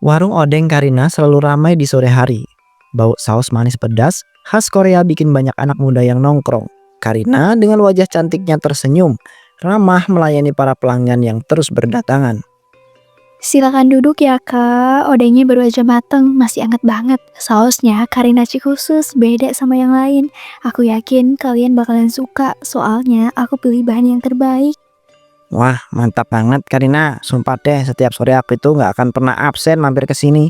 Warung odeng Karina selalu ramai di sore hari. Bau saus manis pedas khas Korea bikin banyak anak muda yang nongkrong. Karina dengan wajah cantiknya tersenyum, ramah melayani para pelanggan yang terus berdatangan. Silakan duduk ya kak, odengnya baru aja mateng, masih anget banget. Sausnya karinaci khusus, beda sama yang lain. Aku yakin kalian bakalan suka, soalnya aku pilih bahan yang terbaik. Wah, mantap banget Karina. Sumpah deh, setiap sore aku itu nggak akan pernah absen mampir ke sini.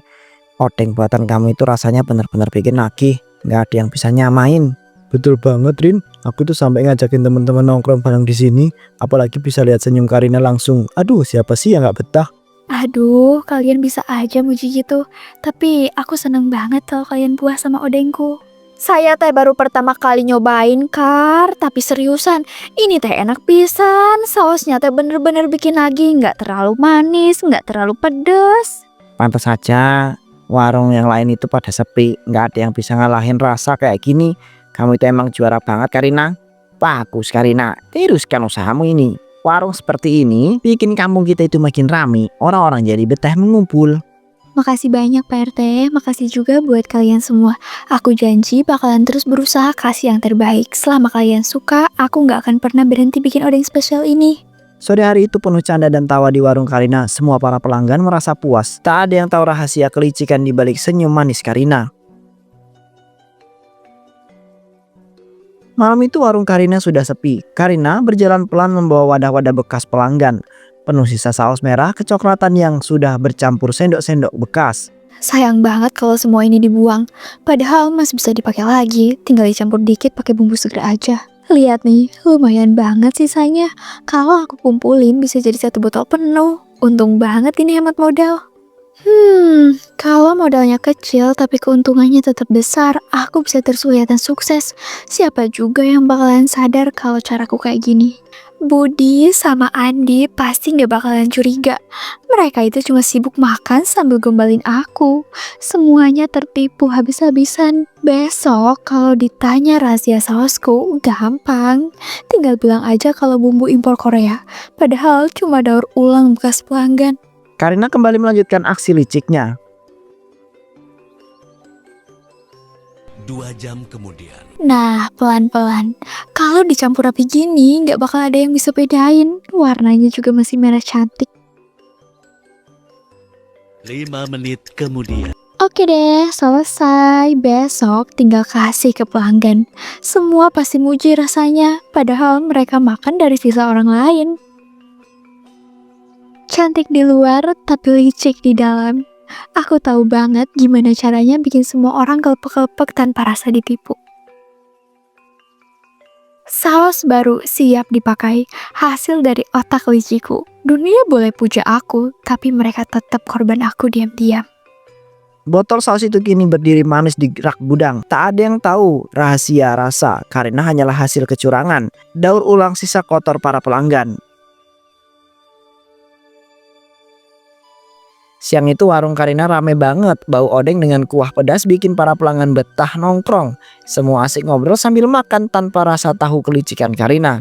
Odeng buatan kamu itu rasanya benar-benar bikin nagih. Nggak ada yang bisa nyamain. Betul banget Rin. Aku tuh sampai ngajakin teman-teman nongkrong bareng di sini. Apalagi bisa lihat senyum Karina langsung. Aduh, siapa sih yang nggak betah? Aduh, kalian bisa aja muji gitu. Tapi aku seneng banget kalau kalian puas sama odengku. Saya teh baru pertama kali nyobain Kar, tapi seriusan, ini teh enak pisan. Sausnya teh bener-bener bikin nagih, nggak terlalu manis, nggak terlalu pedes. Pantas saja warung yang lain itu pada sepi. Nggak ada yang bisa ngalahin rasa kayak gini. Kamu itu emang juara banget Karina. Bagus Karina, teruskan usahamu ini. Warung seperti ini bikin kampung kita itu makin ramai. Orang-orang jadi betah mengumpul. Makasih banyak Pak RT, makasih juga buat kalian semua. Aku janji bakalan terus berusaha kasih yang terbaik. Selama kalian suka, aku nggak akan pernah berhenti bikin odeng spesial ini. Sore hari itu penuh canda dan tawa di warung Karina. Semua para pelanggan merasa puas. Tak ada yang tahu rahasia kelicikan di balik senyum manis Karina. Malam itu warung Karina sudah sepi. Karina berjalan pelan membawa wadah-wadah bekas pelanggan. Penuh sisa saus merah kecoklatan yang sudah bercampur sendok-sendok bekas. Sayang banget kalau semua ini dibuang. Padahal masih bisa dipakai lagi, tinggal dicampur dikit pakai bumbu segar aja. Lihat nih, lumayan banget sisanya. Kalau aku kumpulin bisa jadi 1 botol penuh. Untung banget ini hemat modal. Kalau modalnya kecil tapi keuntungannya tetap besar, aku bisa terus kelihatan sukses. Siapa juga yang bakalan sadar kalau caraku kayak gini? Budi sama Andi pasti gak bakalan curiga. Mereka itu cuma sibuk makan sambil gombalin aku. Semuanya tertipu habis-habisan. Besok kalau ditanya rahasia sausku, gampang. Tinggal bilang aja kalau bumbu impor Korea. Padahal cuma daur ulang bekas pelanggan. Karina kembali melanjutkan aksi liciknya. 2 jam kemudian. Nah, pelan-pelan. Kalau dicampur rapi gini, nggak bakal ada yang bisa bedain. Warnanya juga masih merah cantik. 5 menit kemudian. Oke deh, selesai. Besok tinggal kasih ke pelanggan. Semua pasti muji rasanya, padahal mereka makan dari sisa orang lain. Cantik di luar, tapi licik di dalam. Aku tahu banget gimana caranya bikin semua orang kelepek-kelepek tanpa rasa ditipu. Saus baru siap dipakai, hasil dari otak liciku. Dunia boleh puja aku, tapi mereka tetap korban aku diam-diam. Botol saus itu kini berdiri manis di rak gudang. Tak ada yang tahu rahasia rasa. Karina hanyalah hasil kecurangan. Daur ulang sisa kotor para pelanggan. Siang itu warung Karina rame banget. Bau odeng dengan kuah pedas bikin para pelanggan betah nongkrong. Semua asik ngobrol sambil makan tanpa rasa tahu kelicikan Karina.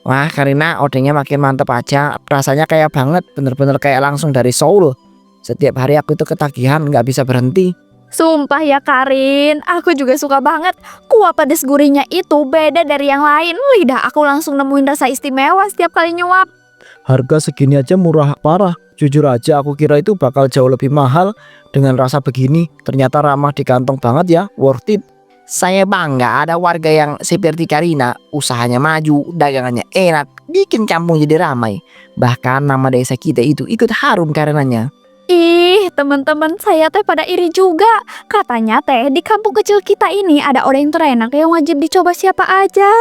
Wah Karina, odengnya makin mantep aja. Rasanya kayak banget, bener-bener kayak langsung dari Seoul. Setiap hari aku itu ketagihan, gak bisa berhenti. Sumpah ya Karin, aku juga suka banget. Kuah pedas gurihnya itu beda dari yang lain. Lidah aku langsung nemuin rasa istimewa setiap kali nyuap. Harga segini aja murah parah. Jujur aja aku kira itu bakal jauh lebih mahal. Dengan rasa begini, ternyata ramah di kantong banget ya, worth it. Saya bangga ada warga yang seperti Karina. Usahanya maju, dagangannya enak, bikin kampung jadi ramai. Bahkan nama desa kita itu ikut harum karenanya. Ih, teman-teman saya teh pada iri juga. Katanya teh di kampung kecil kita ini ada odeng terenak yang wajib dicoba siapa aja.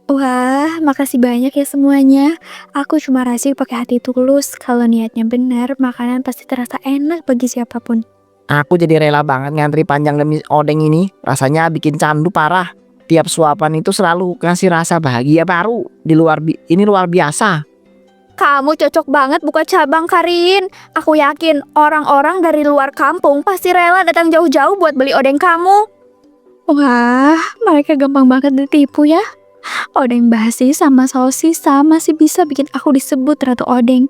Wah, makasih banyak ya semuanya. Aku cuma rahasia pakai hati tulus. Kalau niatnya benar, makanan pasti terasa enak bagi siapapun. Aku jadi rela banget ngantri panjang demi odeng ini. Rasanya bikin candu parah. Tiap suapan itu selalu kasih rasa bahagia baru. Ini luar biasa. Kamu cocok banget buka cabang Karin. Aku yakin orang-orang dari luar kampung pasti rela datang jauh-jauh buat beli odeng kamu. Wah, mereka gampang banget ditipu ya. Odeng basi sama saus sisa masih bisa bikin aku disebut Ratu Odeng.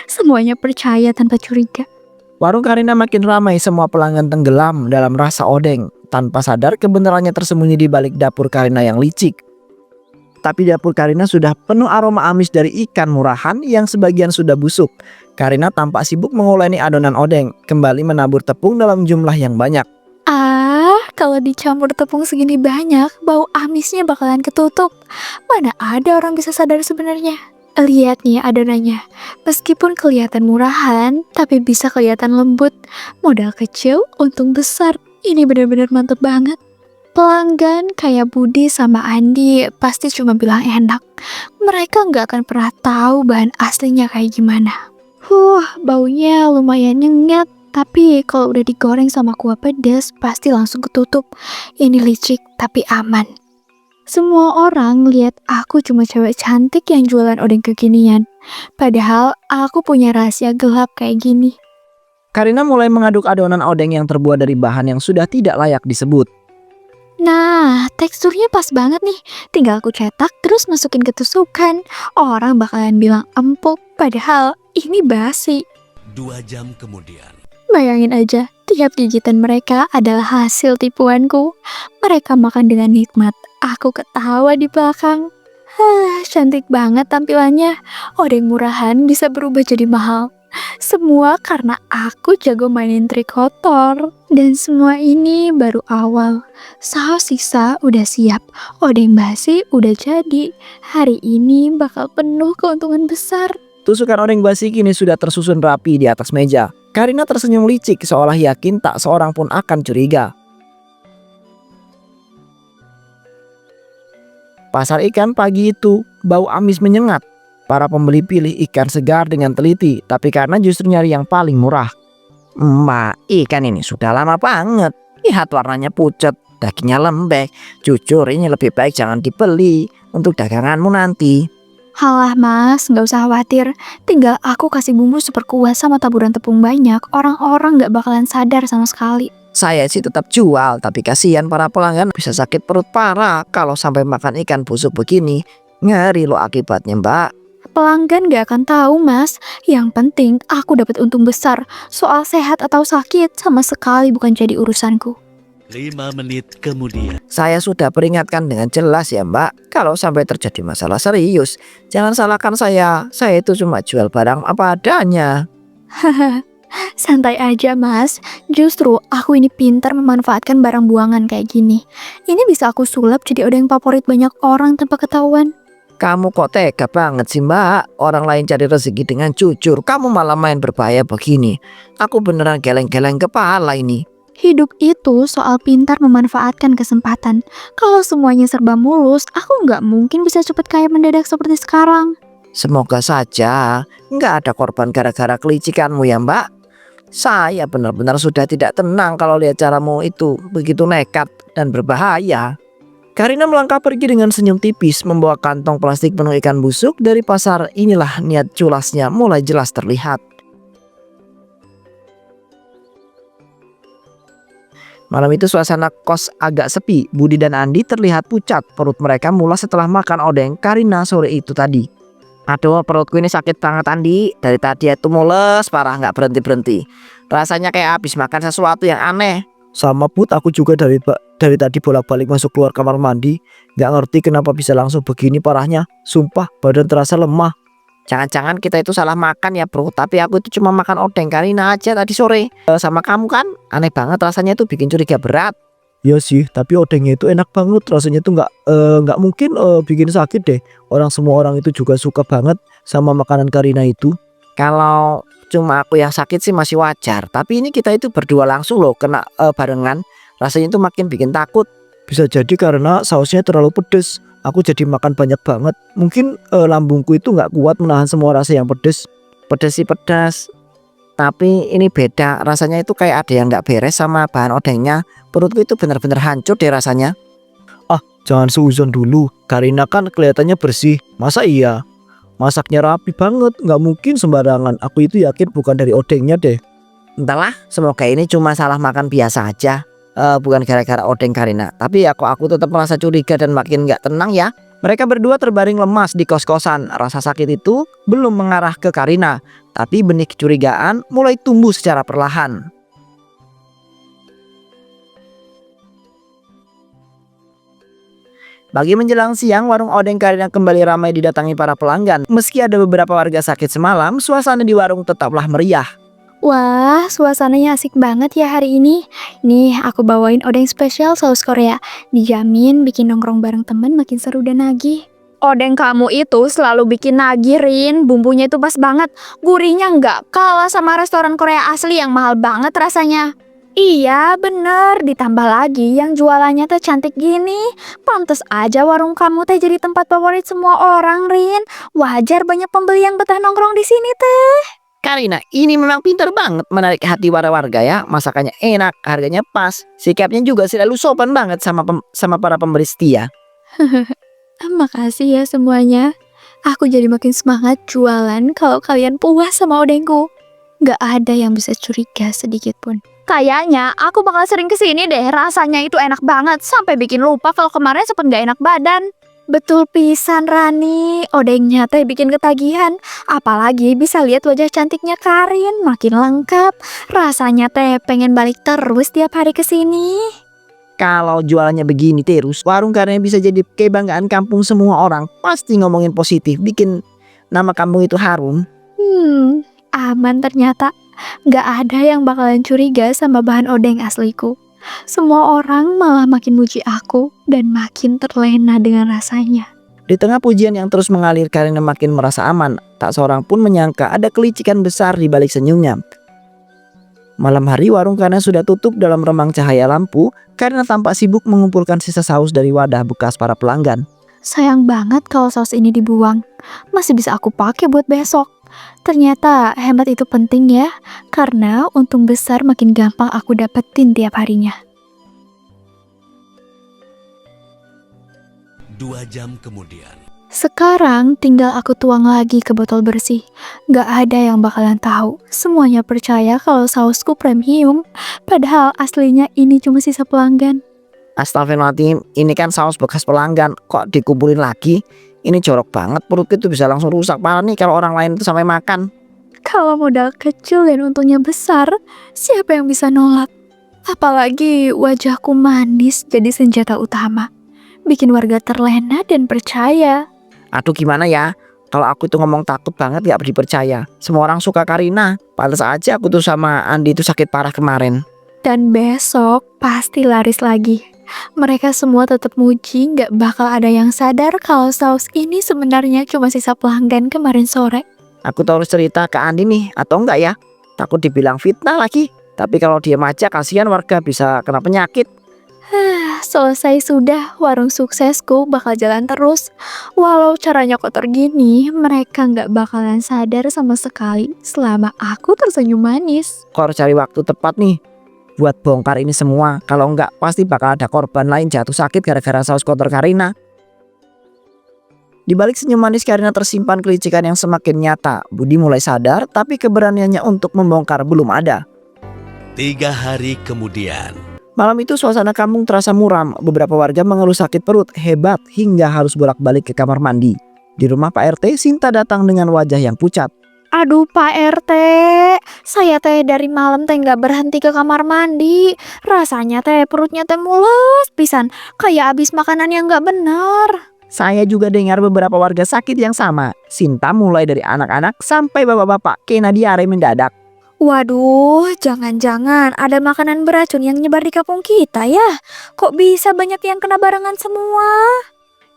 Semuanya percaya tanpa curiga. Warung Karina makin ramai, semua pelanggan tenggelam dalam rasa odeng. Tanpa sadar kebenarannya tersembunyi di balik dapur Karina yang licik. Tapi dapur Karina sudah penuh aroma amis dari ikan murahan yang sebagian sudah busuk. Karina tampak sibuk menguleni adonan odeng, kembali menabur tepung dalam jumlah yang banyak. Kalau dicampur tepung segini banyak, bau amisnya bakalan ketutup. Mana ada orang bisa sadar sebenarnya. Lihat nih adonannya, meskipun kelihatan murahan, tapi bisa kelihatan lembut. Modal kecil, untung besar. Ini benar-benar mantep banget. Pelanggan kayak Budi sama Andi pasti cuma bilang enak. Mereka nggak akan pernah tahu bahan aslinya kayak gimana. Baunya lumayan nyengat. Tapi kalau udah digoreng sama kuah pedas, pasti langsung ketutup. Ini licik tapi aman. Semua orang lihat aku cuma cewek cantik yang jualan odeng kekinian. Padahal aku punya rahasia gelap kayak gini. Karina mulai mengaduk adonan odeng yang terbuat dari bahan yang sudah tidak layak disebut. Nah, teksturnya pas banget nih. Tinggal aku cetak terus masukin ke tusukan. Orang bakalan bilang empuk, padahal ini basi. 2 jam kemudian. Bayangin aja, tiap gigitan mereka adalah hasil tipuanku. Mereka makan dengan nikmat. Aku ketawa di belakang. Cantik banget tampilannya. Odeng murahan bisa berubah jadi mahal. Semua karena aku jago mainin trik kotor. Dan semua ini baru awal. Saus sisa udah siap. Odeng basi udah jadi. Hari ini bakal penuh keuntungan besar. Tusukan odeng basi kini sudah tersusun rapi di atas meja. Karina tersenyum licik seolah yakin tak seorang pun akan curiga. Pasar ikan pagi itu bau amis menyengat. Para pembeli pilih ikan segar dengan teliti, tapi karena justru nyari yang paling murah. Mbak, ikan ini sudah lama banget. Lihat warnanya pucat, dagingnya lembek. Jujur ini lebih baik jangan dibeli untuk daganganmu nanti. Halah mas, gak usah khawatir. Tinggal aku kasih bumbu super kuat sama taburan tepung banyak. Orang-orang gak bakalan sadar sama sekali. Saya sih tetap jual, tapi kasihan para pelanggan bisa sakit perut parah kalau sampai makan ikan busuk begini. Ngeri loh akibatnya mbak. Pelanggan gak akan tahu mas. Yang penting aku dapat untung besar. Soal sehat atau sakit sama sekali bukan jadi urusanku. 5 menit kemudian. Saya sudah peringatkan dengan jelas ya mbak. Kalau sampai terjadi masalah serius, jangan salahkan saya. Saya itu cuma jual barang apa adanya. Santai aja mas. Justru aku ini pintar memanfaatkan barang buangan kayak gini. Ini bisa aku sulap jadi odeng favorit banyak orang tanpa ketahuan. Kamu kok tega banget sih mbak. Orang lain cari rezeki dengan jujur, kamu malah main berbahaya begini. Aku beneran geleng-geleng kepala ini. Hidup itu soal pintar memanfaatkan kesempatan. Kalau semuanya serba mulus, aku nggak mungkin bisa cepet kaya mendadak seperti sekarang. Semoga saja nggak ada korban gara-gara kelicikanmu ya mbak. Saya benar-benar sudah tidak tenang kalau lihat caramu itu begitu nekat dan berbahaya. Karina melangkah pergi dengan senyum tipis, membawa kantong plastik penuh ikan busuk dari pasar. Inilah niat culasnya mulai jelas terlihat. Malam itu suasana kos agak sepi. Budi dan Andi terlihat pucat. Perut mereka mulas setelah makan odeng Karina sore itu tadi. Aduh, perutku ini sakit banget Andi. Dari tadi itu mules parah, nggak berhenti-berhenti. Rasanya kayak habis makan sesuatu yang aneh. Sama Put, aku juga dari tadi bolak-balik masuk keluar kamar mandi. Nggak ngerti kenapa bisa langsung begini parahnya. Sumpah badan terasa lemah. Jangan-jangan kita itu salah makan ya bro. Tapi aku itu cuma makan odeng Karina aja tadi sore. Sama kamu kan. Aneh banget rasanya itu bikin curiga berat. Iya sih, tapi odengnya itu enak banget. Rasanya tuh nggak mungkin bikin sakit deh. Semua orang itu juga suka banget sama makanan Karina itu. Kalau cuma aku yang sakit sih masih wajar. Tapi ini kita itu berdua langsung loh kena barengan. Rasanya itu makin bikin takut. Bisa jadi karena sausnya terlalu pedes. Aku jadi makan banyak banget. Mungkin lambungku itu nggak kuat menahan semua rasa yang pedes. Pedes sih pedas. Tapi ini beda, rasanya itu kayak ada yang nggak beres sama bahan odengnya. Perutku itu benar-benar hancur deh rasanya. Ah, jangan seuzon dulu. Karina kan kelihatannya bersih. Masa iya? Masaknya rapi banget, nggak mungkin sembarangan. Aku itu yakin bukan dari odengnya deh. Entahlah, semoga ini cuma salah makan biasa aja. Bukan gara-gara odeng Karina. Tapi aku tetap merasa curiga dan makin nggak tenang ya. Mereka berdua terbaring lemas di kos-kosan. Rasa sakit itu belum mengarah ke Karina, tapi benih kecurigaan mulai tumbuh secara perlahan. Pagi menjelang siang, warung odeng Karina kembali ramai didatangi para pelanggan. Meski ada beberapa warga sakit semalam, suasana di warung tetaplah meriah. Wah, suasananya asik banget ya hari ini. Nih, aku bawain odeng spesial saus Korea. Dijamin bikin nongkrong bareng temen makin seru dan nagih. Odeng kamu itu selalu bikin nagih, Rin. Bumbunya itu pas banget. Gurihnya nggak kalah sama restoran Korea asli yang mahal banget rasanya. Iya, bener. Ditambah lagi yang jualannya tuh cantik gini. Pantes aja warung kamu teh jadi tempat favorit semua orang, Rin. Wajar banyak pembeli yang betah nongkrong di sini teh. Karina ini memang pintar banget menarik hati warga ya. Masakannya enak, harganya pas. Sikapnya juga selalu sopan banget sama para pembeli setia. Makasih ya semuanya. Aku jadi makin semangat jualan kalau kalian puas sama odengku. Gak ada yang bisa curiga sedikit pun. Kayaknya aku bakal sering kesini deh. Rasanya itu enak banget sampai bikin lupa kalau kemarin sempet gak enak badan. Betul pisan Rani. Odengnya teh bikin ketagihan. Apalagi bisa lihat wajah cantiknya Karin makin lengkap. Rasanya teh pengen balik terus tiap hari kesini. Kalau jualannya begini terus, warung Karina bisa jadi kebanggaan kampung semua orang. Pasti ngomongin positif, bikin nama kampung itu harum. Aman ternyata. Gak ada yang bakalan curiga sama bahan odeng asliku. Semua orang malah makin muji aku dan makin terlena dengan rasanya. Di tengah pujian yang terus mengalir, Karina makin merasa aman. Tak seorang pun menyangka ada kelicikan besar di balik senyumnya. Malam hari warung Karina sudah tutup dalam remang cahaya lampu. Karina tampak sibuk mengumpulkan sisa saus dari wadah bekas para pelanggan. Sayang banget kalau saus ini dibuang. Masih bisa aku pakai buat besok. Ternyata hemat itu penting ya, karena untung besar makin gampang aku dapetin tiap harinya. 2 jam kemudian. Sekarang tinggal aku tuang lagi ke botol bersih. Gak ada yang bakalan tahu. Semuanya percaya kalau sausku premium, padahal aslinya ini cuma sisa pelanggan. Astagfirullahaladzim, ini kan saus bekas pelanggan, kok dikumpulin lagi? Ini jorok banget, perut itu bisa langsung rusak parah nih kalau orang lain itu sampai makan. Kalau modal kecil dan untungnya besar, siapa yang bisa nolak? Apalagi wajahku manis jadi senjata utama. Bikin warga terlena dan percaya. Aduh gimana ya, kalau aku itu ngomong takut banget gak dipercaya. Semua orang suka Karina, pantas aja aku tuh sama Andi itu sakit parah kemarin. Dan besok pasti laris lagi. Mereka semua tetap muji, gak bakal ada yang sadar kalau saus ini sebenarnya cuma sisa pelanggan kemarin sore. Aku tuh harus cerita ke Andi nih, atau enggak ya? Takut dibilang fitnah lagi. Tapi kalau dia aja kasihan warga bisa kena penyakit. Selesai sudah, warung suksesku bakal jalan terus. Walau caranya kotor gini, mereka gak bakalan sadar sama sekali selama aku tersenyum manis. Kok harus cari waktu tepat nih buat bongkar ini semua. Kalau enggak pasti bakal ada korban lain jatuh sakit gara-gara saus kotor Karina. Di balik senyum manis Karina tersimpan kelicikan yang semakin nyata. Budi mulai sadar, tapi keberaniannya untuk membongkar belum ada. 3 hari kemudian. Malam itu suasana kampung terasa muram. Beberapa warga mengeluh sakit perut hebat hingga harus bolak-balik ke kamar mandi. Di rumah Pak RT, Sinta datang dengan wajah yang pucat. Aduh Pak RT, saya teh dari malam teh gak berhenti ke kamar mandi. Rasanya teh perutnya teh mules pisan, kayak abis makanan yang gak benar. Saya juga dengar beberapa warga sakit yang sama. Sinta mulai dari anak-anak sampai bapak-bapak kena diare mendadak. Waduh, jangan-jangan ada makanan beracun yang nyebar di kampung kita ya? Kok bisa banyak yang kena barengan semua?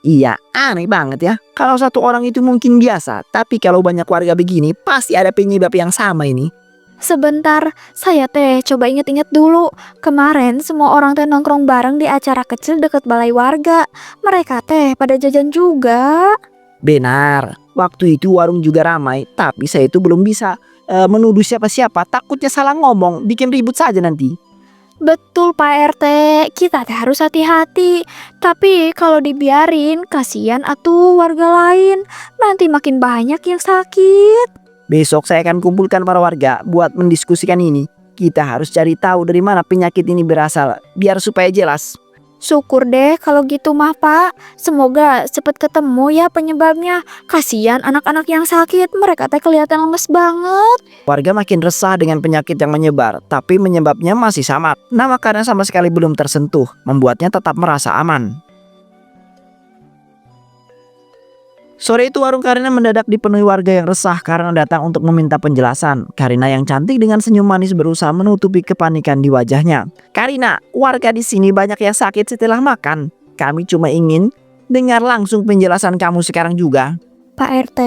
Iya, aneh banget ya. Kalau satu orang itu mungkin biasa, tapi kalau banyak warga begini pasti ada penyebab yang sama ini. Sebentar, saya teh coba inget-inget dulu. Kemarin semua orang teh nongkrong bareng di acara kecil deket balai warga. Mereka teh pada jajan juga. Benar, waktu itu warung juga ramai, tapi saya itu belum bisa menuduh siapa-siapa. Takutnya salah ngomong, bikin ribut saja nanti. Betul Pak RT, kita teh harus hati-hati. Tapi kalau dibiarin, kasihan atuh warga lain. Nanti makin banyak yang sakit. Besok saya akan kumpulkan para warga buat mendiskusikan ini. Kita harus cari tahu dari mana penyakit ini berasal, biar supaya jelas. Syukur deh kalau gitu mah Pak. Semoga cepet ketemu ya penyebabnya. Kasihan anak-anak yang sakit, mereka teh kelihatan lemes banget. Warga makin resah dengan penyakit yang menyebar, tapi penyebabnya masih samar. Nama Karina sama sekali belum tersentuh, membuatnya tetap merasa aman. Sore itu warung Karina mendadak dipenuhi warga yang resah karena datang untuk meminta penjelasan. Karina yang cantik dengan senyum manis berusaha menutupi kepanikan di wajahnya. Karina, warga di sini banyak yang sakit setelah makan. Kami cuma ingin dengar langsung penjelasan kamu sekarang juga. Pak RT,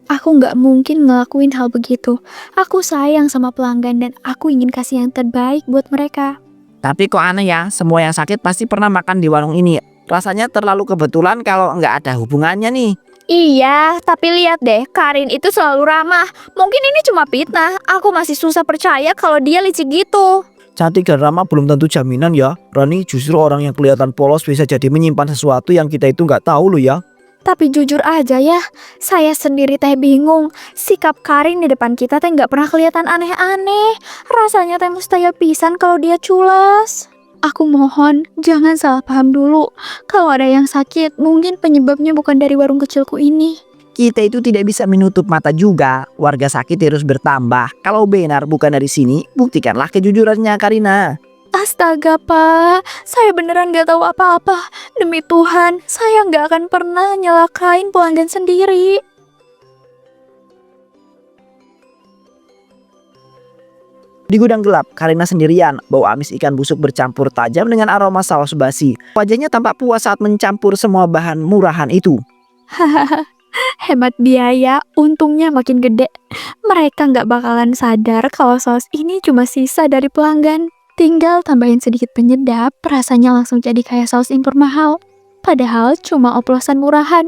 aku nggak mungkin ngelakuin hal begitu. Aku sayang sama pelanggan dan aku ingin kasih yang terbaik buat mereka. Tapi kok aneh ya, semua yang sakit pasti pernah makan di warung ini. Rasanya terlalu kebetulan kalau nggak ada hubungannya nih. Iya, tapi lihat deh, Karin itu selalu ramah. Mungkin ini cuma fitnah. Aku masih susah percaya kalau dia licik gitu. Cantik dan ramah belum tentu jaminan ya. Rani, justru orang yang kelihatan polos bisa jadi menyimpan sesuatu yang kita itu nggak tahu loh ya. Tapi jujur aja ya, saya sendiri teh bingung. Sikap Karin di depan kita teh nggak pernah kelihatan aneh-aneh. Rasanya teh mustahil pisan kalau dia culas. Aku mohon, jangan salah paham dulu. Kalau ada yang sakit, mungkin penyebabnya bukan dari warung kecilku ini. Kita itu tidak bisa menutup mata juga. Warga sakit terus bertambah. Kalau benar bukan dari sini, buktikanlah kejujurannya Karina. Astaga Pak, saya beneran gak tahu apa-apa. Demi Tuhan, saya gak akan pernah nyelakain pelanggan sendiri. Di gudang gelap, Karina sendirian. Bau amis ikan busuk bercampur tajam dengan aroma saus basi. Wajahnya tampak puas saat mencampur semua bahan murahan itu. Hahaha, hemat biaya, untungnya makin gede. Mereka gak bakalan sadar kalau saus ini cuma sisa dari pelanggan. Tinggal tambahin sedikit penyedap, rasanya langsung jadi kayak saus impor mahal. Padahal cuma oplosan murahan.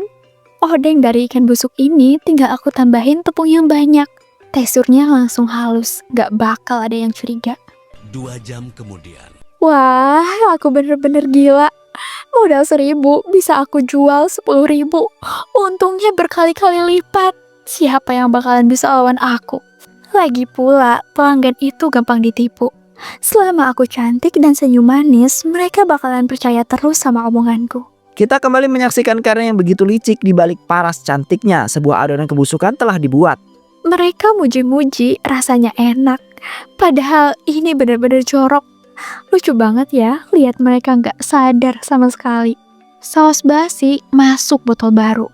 Odeng dari ikan busuk ini tinggal aku tambahin tepung yang banyak. Teksturnya langsung halus, gak bakal ada yang curiga. 2 jam kemudian. Wah, aku bener-bener gila. Modal 1.000 bisa aku jual 10.000. Untungnya berkali-kali lipat. Siapa yang bakalan bisa lawan aku? Lagi pula, pelanggan itu gampang ditipu. Selama aku cantik dan senyum manis, mereka bakalan percaya terus sama omonganku. Kita kembali menyaksikan Karina yang begitu licik di balik paras cantiknya. Sebuah adonan kebusukan telah dibuat. Mereka muji-muji rasanya enak. Padahal ini benar-benar jorok. Lucu banget ya, lihat mereka nggak sadar sama sekali. Saus basi masuk botol baru.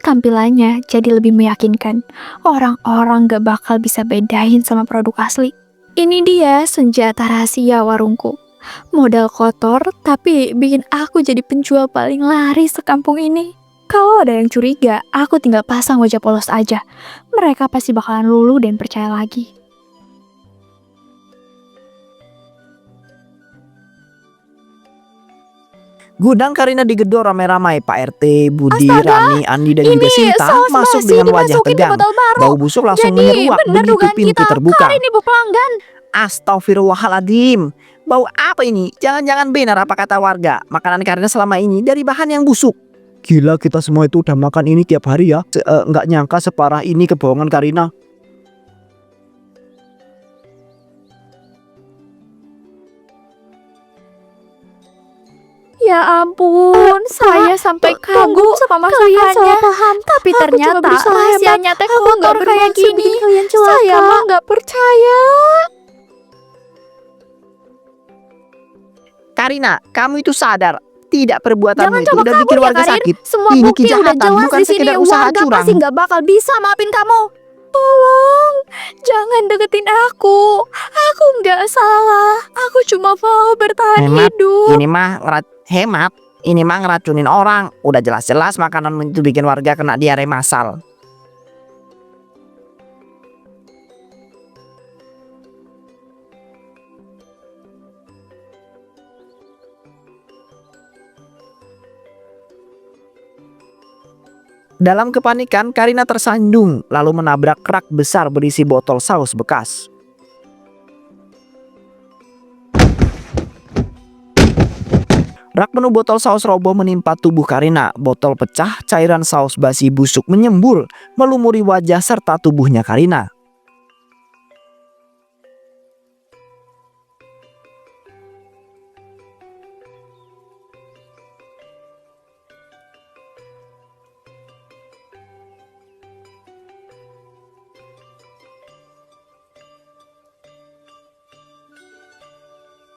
Tampilannya jadi lebih meyakinkan. Orang-orang nggak bakal bisa bedain sama produk asli. Ini dia senjata rahasia warungku. Modal kotor tapi bikin aku jadi penjual paling laris sekampung ini. Kalau ada yang curiga, aku tinggal pasang wajah polos aja. Mereka pasti bakalan luluh dan percaya lagi. Gudang Karina digedor ramai-ramai. Pak RT, Budi, Astaga, Rani, Andi dan juga Sinta saus masuk basi dengan wajah dimasukin ke tegang. botol baru. Bau busuk langsung Jadi menyeruak bener begitu dugaan pintu kita, terbuka. Karin ibu pelanggan. Astagfirullahaladzim. Bau apa ini? Jangan-jangan benar apa kata warga. Makanan Karina selama ini dari bahan yang busuk. Gila, kita semua itu udah makan ini tiap hari ya. Nggak nyangka separah ini kebohongan Karina. Ya ampun, saya sampai kagum sama masakannya. Tapi ternyata rahasianya teh kotor kayak gini. Saya mah nggak percaya. Karina, kamu itu sadar tidak perbuatanmu Jangan itu coba udah kabur bikin ya warga Karin. sakit. Semua Ini bukti udah kejahatan, jelas bukan di sini. sekedar usaha Warga curang. pasti nggak bakal bisa maafin kamu. Tolong, jangan deketin aku. Aku nggak salah. Aku cuma mau bertahan Hemat. hidup. Ini mah hemat. Ini mah ngeracunin orang. Udah jelas-jelas makanan itu bikin warga kena diare massal. Dalam kepanikan, Karina tersandung lalu menabrak rak besar berisi botol saus bekas. Rak penuh botol saus roboh menimpa tubuh Karina. Botol pecah, cairan saus basi busuk menyembur, melumuri wajah serta tubuhnya Karina.